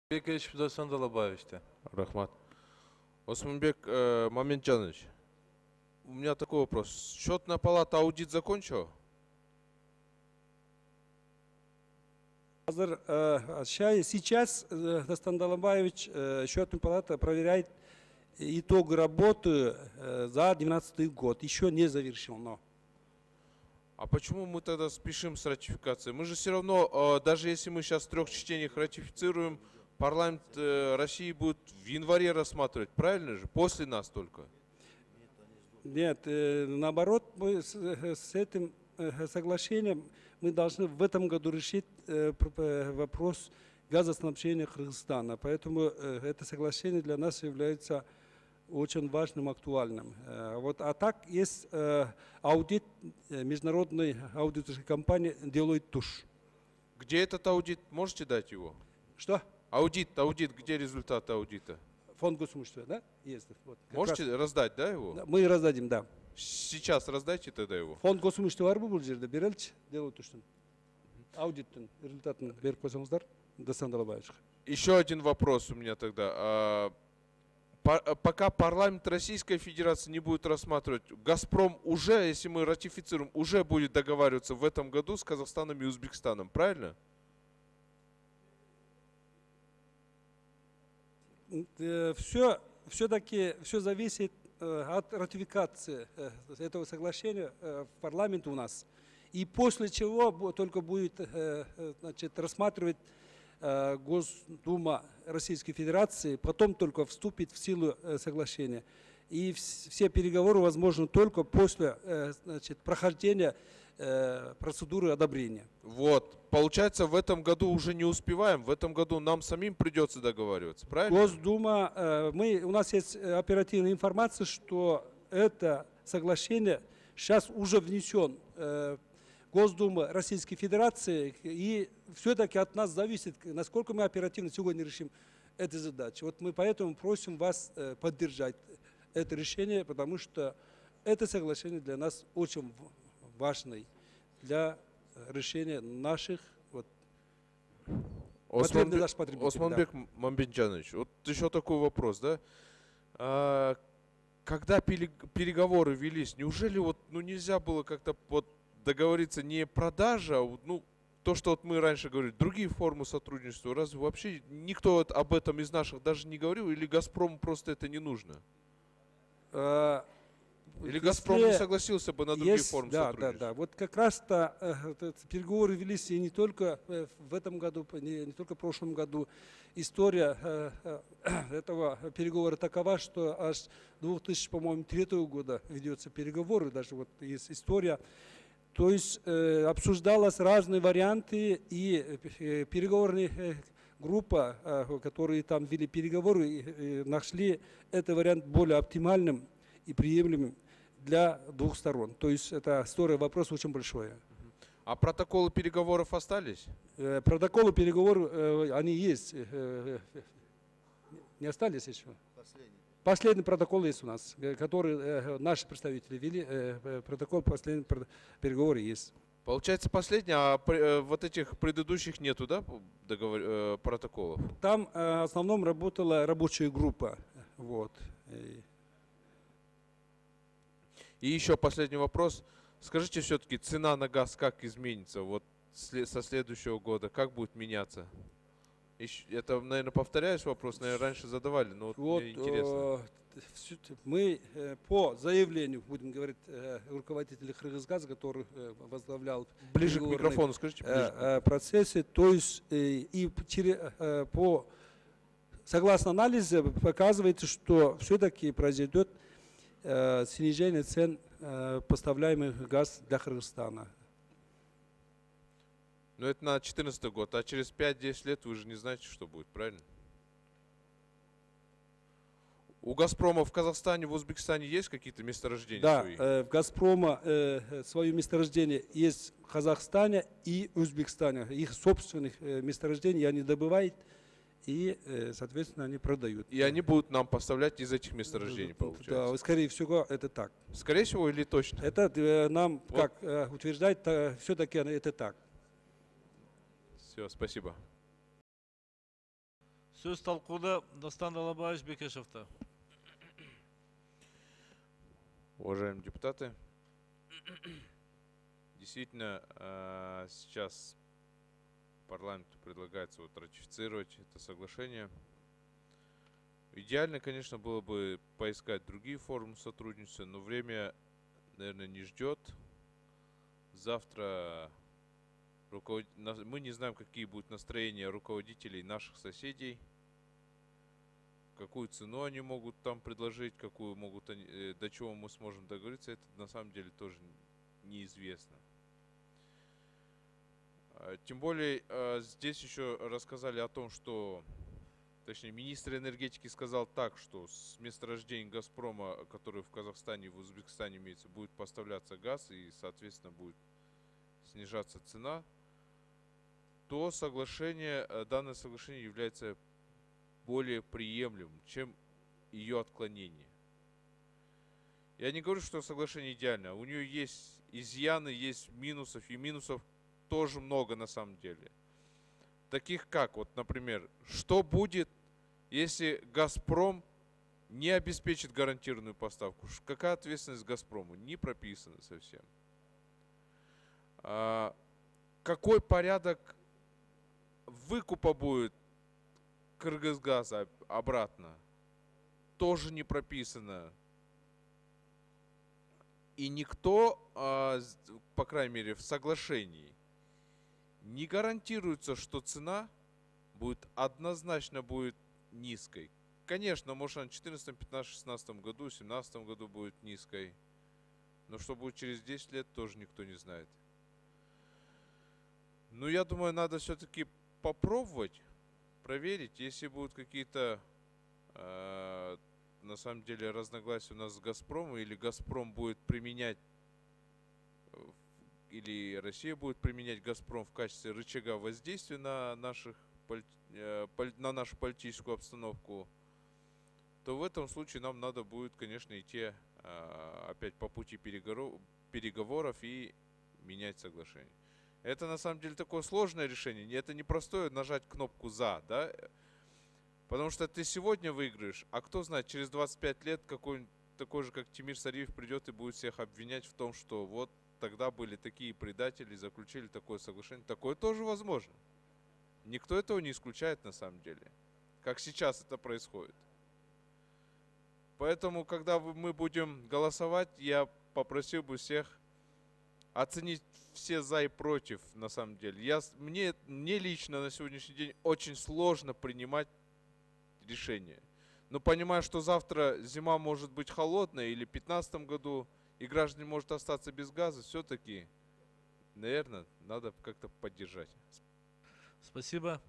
Бекович Федосян Далабаевич-то. Рахмат. Османбек Мамеджанович, у меня такой вопрос. Счетная палата аудит закончила? Сейчас Дастан Далабаевич, счетная палата проверяет итог работы за 2012 год. Еще не завершено. А почему мы тогда спешим с ратификацией? Мы же все равно, даже если мы сейчас в 3 чтениях ратифицируем, парламент России будет в январе рассматривать, правильно же? После нас только. Нет, наоборот, мы с этим соглашением мы должны в этом году решить вопрос газоснабжения Кыргызстана. Поэтому это соглашение для нас является очень важным, актуальным. А так есть аудит международной аудиторской компании Deloitte Touche. Где этот аудит? Можете дать его? Что? Аудит, где результаты аудита? Фонд госимущества, да? Есть. Вот, можете раздать, да, его? Да, мы раздадим, да. Сейчас раздайте тогда его. Фонд госимущества бар бұл жерде берелчі Deloitte Touche'тың. Аудиттің результатын беріп қойсаңыздар, Дастан Далабаевичқа. Еще один вопрос у меня тогда. Пока парламент Российской Федерации не будет рассматривать, «Газпром» уже, если мы ратифицируем, уже будет договариваться в этом году с Казахстаном и Узбекистаном, правильно? Все-таки все зависит от ратификации этого соглашения в парламенте у нас. И после чего только будет рассматривать Госдума Российской Федерации, потом только вступит в силу соглашения. И все переговоры возможны только после прохождения процедуры одобрения. Вот. Получается, в этом году уже не успеваем. В этом году нам самим придется договариваться, правильно? Госдума, у нас есть оперативная информация, что это соглашение сейчас уже внесен Госдума Российской Федерации, и все-таки от нас зависит, насколько мы оперативно сегодня решим эту задачу. Вот мы поэтому просим вас поддержать это решение, потому что это соглашение для нас очень важное для решения наших потребностей. Османбек Мамеджанович, вот еще такой вопрос, да? Когда переговоры велись, неужели нельзя было как-то договориться не продажа, то, что мы раньше говорили, другие формы сотрудничества, разве вообще никто об этом из наших даже не говорил, или «Газпрому» просто это не нужно? Или «Газпром» не согласился бы на другие формы сотрудничества? Да. Вот как раз-то переговоры велись и не только в этом году, не только в прошлом году. История этого переговора такова, что аж 2003 года ведется переговоры, даже вот есть история. То есть обсуждалось разные варианты, и переговорная группа, которые там вели переговоры, нашли этот вариант более оптимальным и приемлемым для двух сторон. То есть это история, вопрос очень большой. А протоколы переговоров остались? Протоколы переговоров, они есть. Не остались еще? Последний протокол есть у нас, который наши представители вели, протокол последний переговоры есть. Получается последний, а вот этих предыдущих нету, да, протоколов? Там в основном работала рабочая группа. Вот. И еще последний вопрос. Скажите все-таки, цена на газ как изменится со следующего года? Как будет меняться? Это, наверное, повторяюсь вопрос, наверное, раньше задавали, но мне интересно. Мы по заявлению, будем говорить, руководителя Кыргызгаза, который возглавлял ближе к микрофону, скажите, ближе. Процессы, то есть согласно анализу показывается, что все-таки произойдет снижение цен поставляемых газ для Кыргызстана. Но это на 2014 год, а через 5-10 лет вы же не знаете, что будет, правильно? У «Газпрома» в Казахстане, в Узбекистане есть какие-то месторождения свои? Да, в «Газпрома» свое месторождение есть в Казахстане и Узбекистане. Их собственных месторождений они добывают и, соответственно, они продают. И они будут нам поставлять из этих месторождений, получается? Да, скорее всего, это так. Скорее всего или точно? Это нам, как утверждать, все-таки это так. Все, спасибо. Сөз талқуда Дастан Далабаевич Бекешевта. Уважаемые депутаты, действительно, сейчас парламенту предлагается ратифицировать это соглашение. Идеально, конечно, было бы поискать другие формы сотрудничества, но время, наверное, не ждет. Завтра мы не знаем, какие будут настроения руководителей наших соседей, какую цену они могут там предложить, какую могут они, до чего мы сможем договориться, это на самом деле тоже неизвестно. Тем более, здесь еще рассказали о том, что, точнее, министр энергетики сказал так, что с месторождений «Газпрома», который в Казахстане и в Узбекистане имеется, будет поставляться газ и, соответственно, будет снижаться цена, то данное соглашение является более приемлемым, чем ее отклонение. Я не говорю, что соглашение идеально. У нее есть изъяны, есть минусов, и минусов тоже много на самом деле. Таких как, вот, например, что будет, если «Газпром» не обеспечит гарантированную поставку? Какая ответственность «Газпрому»? Не прописана совсем. Какой порядок выкупа будет Кыргызгаза обратно? Тоже не прописано. И никто, по крайней мере, в соглашении не гарантируется, что цена будет однозначно низкой. Конечно, может, она в 2014, 2015, 2016 году, в 2017 году будет низкой. Но что будет через 10 лет, тоже никто не знает. Но я думаю, надо все-таки попробовать, проверить, если будут какие-то, на самом деле, разногласия у нас с «Газпромом», или «Газпром» будет применять, или Россия будет применять «Газпром» в качестве рычага воздействия на нашу политическую обстановку, то в этом случае нам надо будет, конечно, идти опять по пути переговоров и менять соглашение. Это на самом деле такое сложное решение. Это не простое нажать кнопку «за», да? Потому что ты сегодня выиграешь, а кто знает, через 25 лет какой-нибудь такой же, как Тимир Сариев, придет и будет всех обвинять в том, что вот тогда были такие предатели, заключили такое соглашение. Такое тоже возможно. Никто этого не исключает на самом деле. Как сейчас это происходит. Поэтому, когда мы будем голосовать, я попросил бы всех оценить все за и против, на самом деле. Мне лично на сегодняшний день очень сложно принимать решение. Но понимая, что завтра зима может быть холодная, или в 2015 году, и граждане могут остаться без газа, все-таки, наверное, надо как-то поддержать. Спасибо.